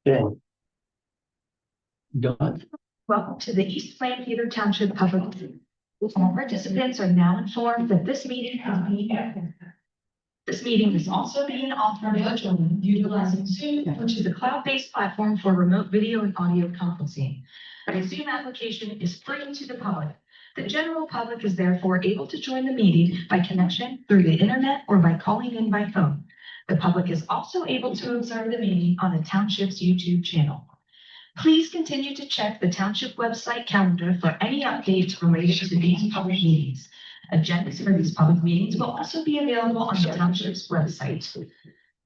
Okay. Done. Welcome to the East Plainfield Township Public Meeting. All participants are now informed that this meeting is being recorded. This meeting is also being offered virtually utilizing Zoom, which is a cloud-based platform for remote video and audio conferencing. The Zoom application is free to the public. The general public is therefore able to join the meeting by connection through the internet or by calling in by phone. The public is also able to observe the meeting on the township's YouTube channel. Please continue to check the township website calendar for any updates related to these public meetings. Agendas for these public meetings will also be available on the township's website.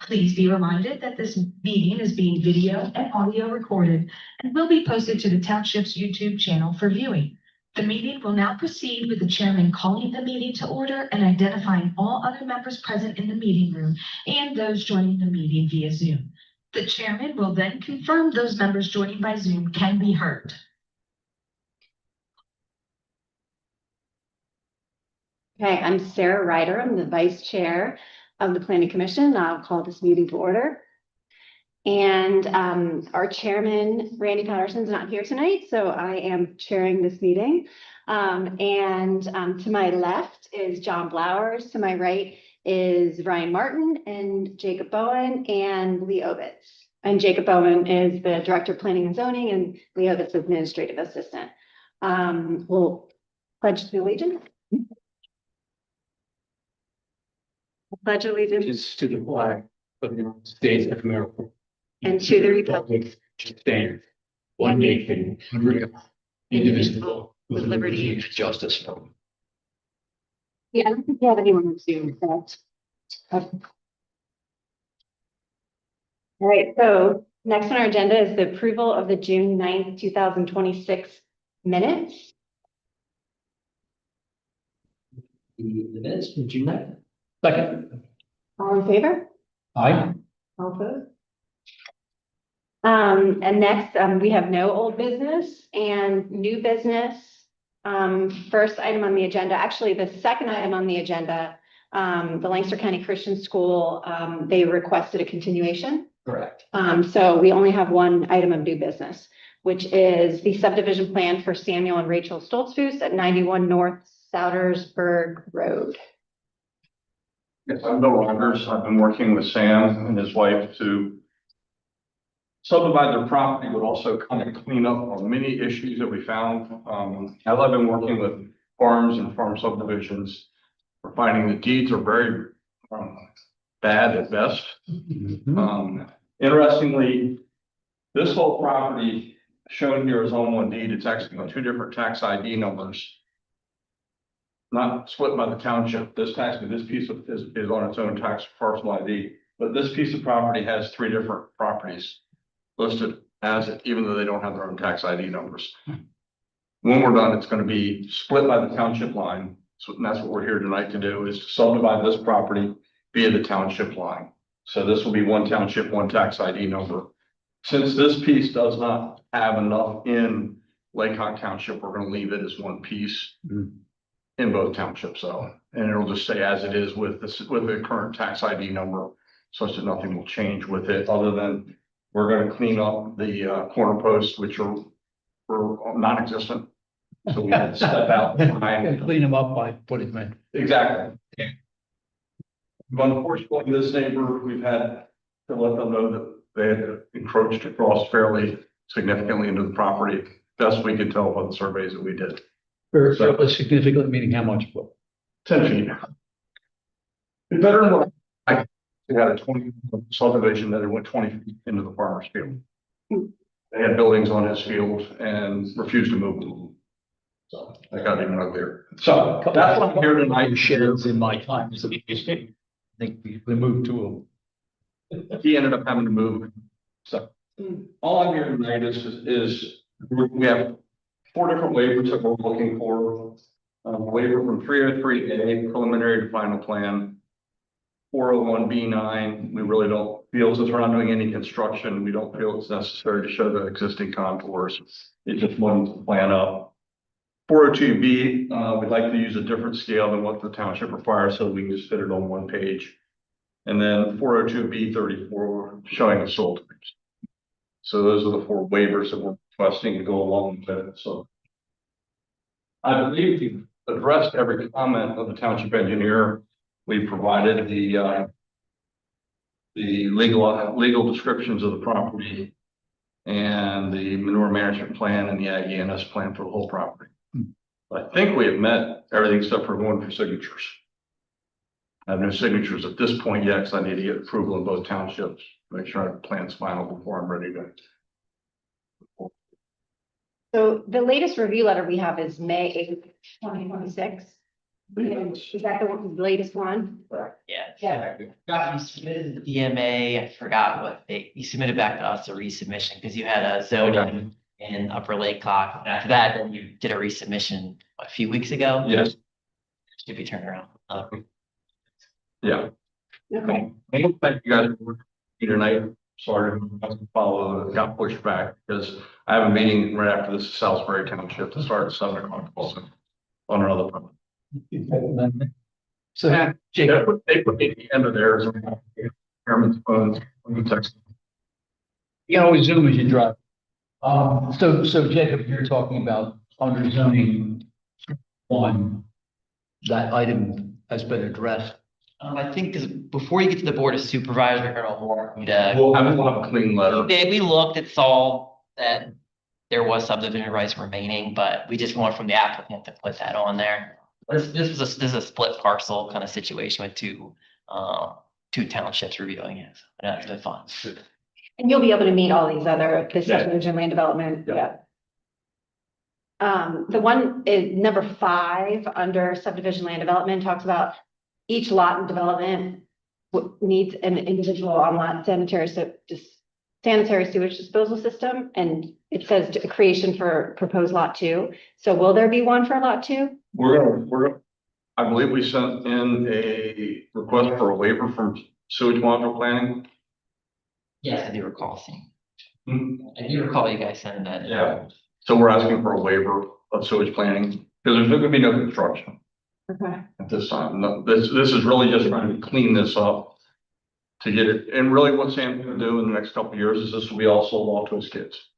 Please be reminded that this meeting is being video and audio recorded and will be posted to the township's YouTube channel for viewing. The meeting will now proceed with the chairman calling the meeting to order and identifying all other members present in the meeting room and those joining the meeting via Zoom. The chairman will then confirm those members joining by Zoom can be heard. Okay, I'm Sarah Ryder. I'm the vice chair of the Planning Commission. I'll call this meeting to order. And our chairman, Randy Patterson's not here tonight, so I am chairing this meeting. To my left is John Blowers. To my right is Ryan Martin and Jacob Bowen and Lee Ovitz. And Jacob Bowen is the Director of Planning and Zoning, and Lee Ovitz is Administrative Assistant. We'll pledge the allegiance. Pledge allegiance To the flag of the United States of America. and to the republic which stands one nation, under God, indivisible, with liberty and justice for all. Yeah, I don't think we have anyone on Zoom, correct? Okay. All right, so next on our agenda is the approval of the June 9th, 2026 minutes. The minutes from June 9th. Second. All in favor? Aye. All opposed? And next, we have no old business and new business. First item on the agenda, actually the second item on the agenda, the Lancaster County Christian School, they requested a continuation. Correct. So we only have one item of new business, which is the subdivision plan for Samuel and Rachel Stoltzfus at 91 North Soudersburg Road. Yes, I'm Bill Rogers. I've been working with Sam and his wife to subdivide their property, but also kind of clean up on many issues that we found. As I've been working with farms and farm subdivisions, we're finding the deeds are very bad at best. Interestingly, this whole property shown here is on one deed. It's actually on two different tax ID numbers. Not split by the township. This piece of is on its own tax parcel ID, but this piece of property has three different properties listed as it, even though they don't have their own tax ID numbers. When we're done, it's going to be split by the township line. So and that's what we're here tonight to do, is to subdivide this property via the township line. So this will be one township, one tax ID number. Since this piece does not have enough in Laycock Township, we're going to leave it as one piece in both townships. So, and it'll just stay as it is with this, with the current tax ID number, such that nothing will change with it, other than we're going to clean up the corner posts, which are non-existent. So we had to step out behind. Clean them up by putting them in. Exactly. But unfortunately, this neighbor, we've had to let them know that they had encroached across fairly significantly into the property. Best we could tell by the surveys that we did. Or significantly, meaning how much? 10 feet. It's better than what we had a 20 subdivision that it went 20 feet into the farmer's field. They had buildings on his field and refused to move them. So that got even uglier. So that's what I'm here tonight. Shares in my time. So I think we moved to He ended up having to move. So all I'm here tonight is we have 4 different waivers that we're looking for. Waiver from 303A, preliminary to final plan. 401B9, we really don't feel, since we're not doing any construction, we don't feel it's necessary to show the existing contours. It just wants to plan up. 402B, we'd like to use a different scale than what the township requires, so we can just fit it on one page. And then 402B34, showing the soil types. So those are the 4 waivers that we're requesting to go along with it, so. I believe we've addressed every comment of the township engineer. We provided the legal descriptions of the property and the manure management plan and the Ag ENS plan for the whole property. I think we have met everything except for going for signatures. I have no signatures at this point yet, because I need to get approval in both townships, make sure our plan's final before I'm ready to. So the latest review letter we have is May 8th, 2026. Is that the latest one? Yeah. Yeah. You submitted the DMA, I forgot what you submitted back to us a resubmission because you had a zoning in Upper Lake Clock. After that, then you did a resubmission a few weeks ago. Yes, Should be turned around. yeah. Okay. Thank you guys for here tonight. Sorry to follow, got pushed back because I have a meeting right after this in Salisbury Township to start at 7:00 also on another problem. So They Jacob, put me at the end of theirs. Chairman's phones, text. you can always zoom as you drive. So Jacob, you're talking about under zoning 1, that item has been addressed. I think because before you get to the Board of Supervisors, we're gonna want you to. We'll have a clean letter. We looked and saw that there was subdivision rights remaining, but we just want from the applicant to put that on there. This is a split parcel kind of situation with two townships reviewing it. That's been fun. And you'll be able to meet all these other, this Yeah. subdivision land development, Yeah. yeah. The one is number 5 under subdivision land development talks about each lot in development needs an individual on lot sanitary sewage disposal system, and it says a creation for proposed lot 2. So will there be one for lot 2? I believe we sent in a request for a waiver from sewage module planning. Yes, I do recall seeing. Hmm. I do recall you guys sending that. Yeah. So we're asking for a waiver of sewage planning because there's gonna be no construction Okay. at this time. No, this is really just trying to clean this up to get it. And really what Sam's gonna do in the next couple of years is this will be all sold off to his kids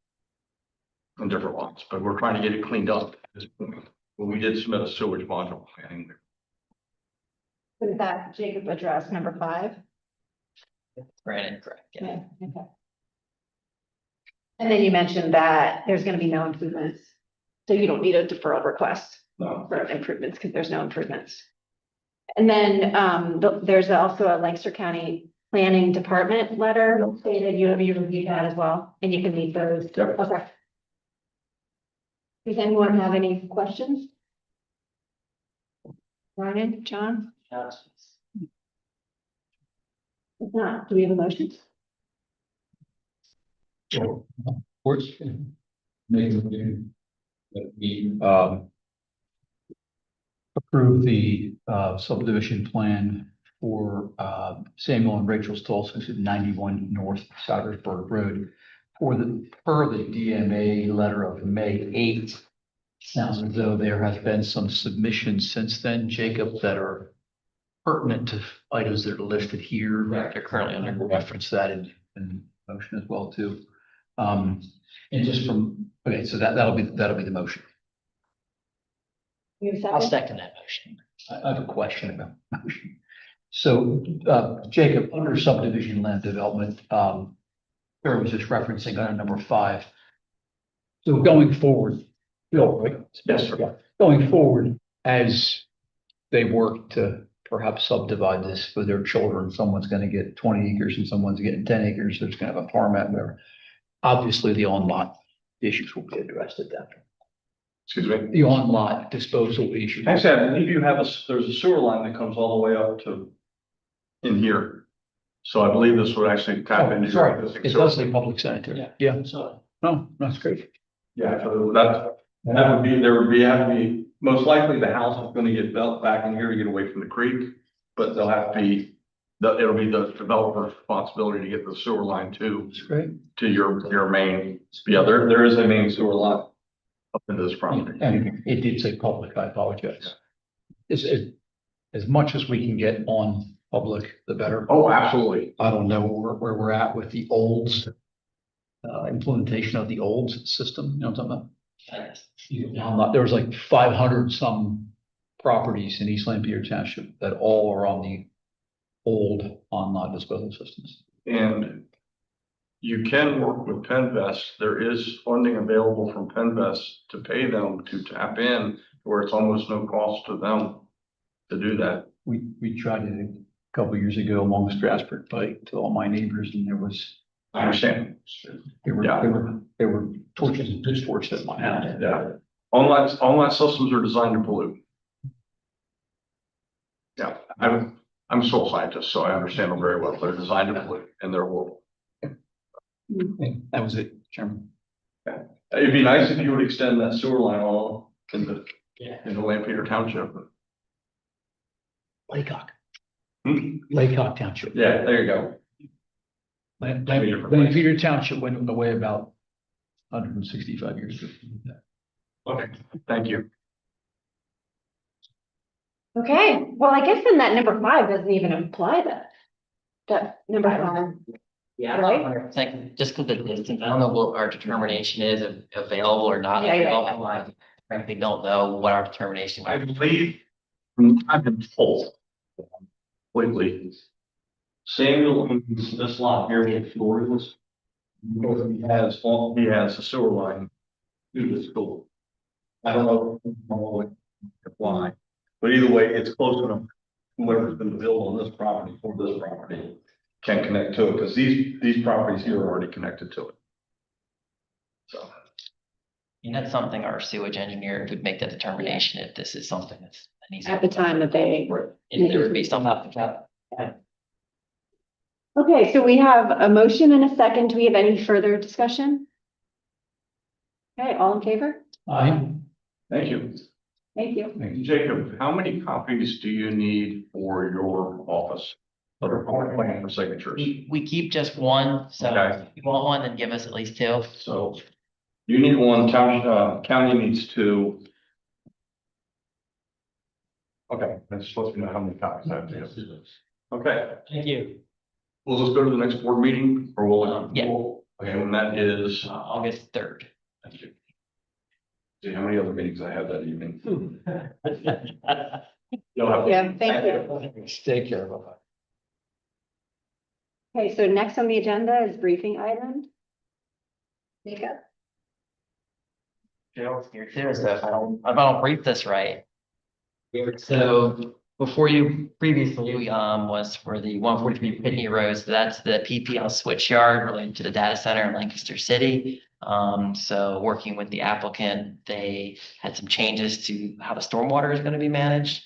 in different lots, but we're trying to get it cleaned up at this point. But we did submit a sewage module planning. Did that Jacob address number 5? Brandon, correct, yeah. Okay. And then you mentioned that there's gonna be no improvements. So you don't need a deferral request No. for improvements because there's no improvements. And then there's also a Lancaster County Planning Department letter stated, you reviewed that as well, and you can meet those. Yep. Okay. Does anyone have any questions? Ryan, John? If not, do we have a motion? Works. Maybe that we approve the subdivision plan for Samuel and Rachel Stolzfus at 91 North Soudersburg Road per the DMA letter of May 8th. Sounds as though there has been some submissions since then, Jacob, that are pertinent to items that are listed here. They're currently under Reference that in motion as well too. And just from, okay, so that'll be the motion. You have a I'll second? second that motion. I have a question about the motion. So, Jacob, under subdivision land development, Barry was just referencing item number 5. So going forward, Bill, right? Yes, sir. Yeah. Going forward, as they work to perhaps subdivide this for their children, someone's gonna get 20 acres and someone's getting 10 acres, there's gonna have a farm out there. Obviously, the on-lot issues will be addressed at that. Excuse me. The on-lot disposal issues. Actually, I believe you have there's a sewer line that comes all the way up to in here. So I believe this would actually tap into. your Sorry, existing it sewer. does say public sanitary. Yeah, so, no, that's great. Yeah, so that would be, have to be, most likely the house is gonna get built back in here to get away from the creek. But they'll have to be, it'll be the developer's responsibility to get the sewer line to That's great. your main. Yeah, there is a main sewer line up into this property. And it did say public, I apologize. As much as we can get on public, the better. Oh, absolutely. I don't know where we're at with the olds. implementation of the old system, you know what I'm talking Yes. about? There was like 500 some properties in East Lampeter Township that all are on the old online disposal systems. And you can work with Penvest. There is funding available from Penvest to pay them to tap in where it's almost no cost to them to do that. We tried it a couple of years ago along Strasburg Pike to all my neighbors, and there was, I understand. there were torches and pitchforks at my house. Yeah. Online systems are designed to pollute. Yeah, I'm a soil scientist, so I understand them very well. They're designed to pollute and they're horrible. And that was it, Chairman. It'd be nice if you would extend that sewer line all into Yeah. Lampeter Township. Laycock, Hmm? Laycock Township. Yeah, there you go. Lampeter Township went away about 165 years ago. Okay, thank you. Okay, well, I guess then that number 5 doesn't even apply that. That number 5. Yeah, Right? I think just because the distance, I don't know what our determination is available or not Yeah, yeah, yeah. available. I frankly don't know what our determination. I believe, from what I've been told, lately, Samuel owns this lot here with Florida's. He has a sewer line to the school. I don't know why, but either way, it's close enough. Whoever's been built on this property for this property can connect to it, because these properties here are already connected to it. So. And that's something our sewage engineer would make the determination if this is something that needs. At the time that they. If there would be something up to that. Okay, so we have a motion and a second. Do we have any further discussion? Okay, all in favor? Thank you. Thank you. Jacob, how many copies do you need for your office? Of the plan for signatures? We keep just one, so Okay. if you want one, then give us at least 2. So you need one, county needs 2. Okay, that's supposed to know how many copies I have to give. Okay, Thank you. we'll just go to the next board meeting or we'll. Yeah. Okay, and that is, August 3rd. thank you. See how many other meetings I have that evening. You'll have. Yeah, thank you. Take care, bye-bye. Okay, so next on the agenda is briefing items. Jacob? Gerald's here too, so if I don't brief this right. So before you previously, was for the 143 Pitney Road, so that's the PPL switch yard related to the data center in Lancaster City. So working with the applicant, they had some changes to how the stormwater is going to be managed.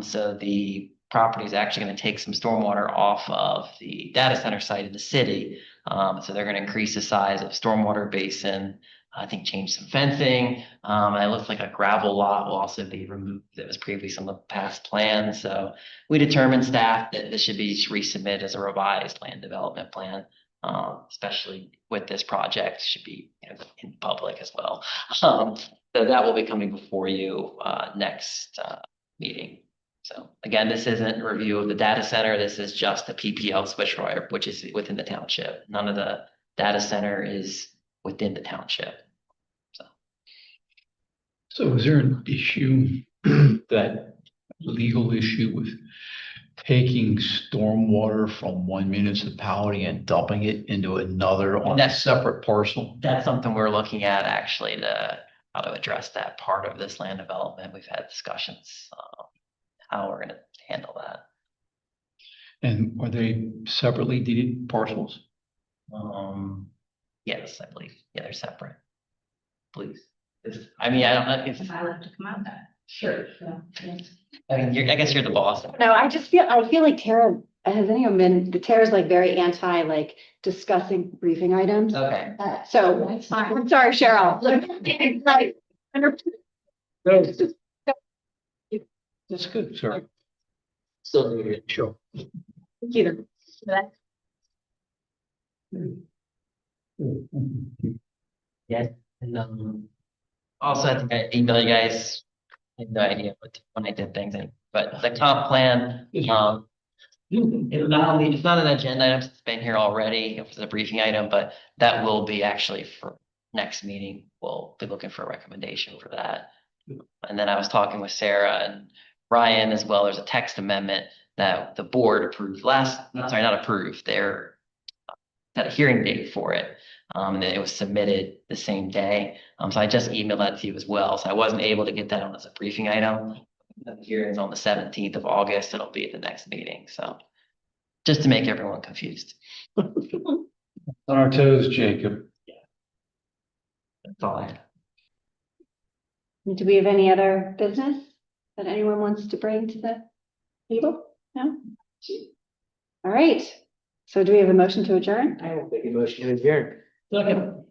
So the property is actually going to take some stormwater off of the data center site in the city. So they're going to increase the size of stormwater basin, I think change some fencing. And it looks like a gravel lot will also be removed that was previously on the past plan. So we determined staff that this should be resubmitted as a revised land development plan. Especially with this project should be in public as well. So that will be coming before you next meeting. So again, this isn't a review of the data center. This is just the PPL switch wire, which is within the township. None of the data center is within the township. So is there an issue, that legal issue with taking stormwater from one municipality and dumping it into another on a That's- separate parcel? That's something we're looking at actually to how to address that part of this land development. We've had discussions, how we're gonna handle that. And are they separately deeded parcels? Yes, I believe. Yeah, they're separate. Please. I mean, I don't know if, I'll have to come out that. sure. I mean, I guess you're the boss. No, I feel like Tara, has anyone been, Tara's like very anti, like discussing briefing items. Okay. So, That's fine. I'm sorry, Cheryl. Like, That's good, sorry. So, Sure. either. yeah, and also I think I emailed you guys. I have no idea when I did things, but the comp plan, It's not an agenda item, it's been here already, it was a briefing item, but that will be actually for next meeting. We'll be looking for a recommendation for that. And then I was talking with Sarah and Ryan as well. There's a text amendment that the board approved not approved, they're had a hearing date for it. And then it was submitted the same day. So I just emailed that to you as well. So I wasn't able to get that on as a briefing item. The hearing's on the 17th of August. It'll be at the next meeting. So just to make everyone confused. On our toes, Jacob. That's all I have. Do we have any other business that anyone wants to bring to the table? No? All right. So do we have a motion to adjourn? I will make a motion to adjourn. Second.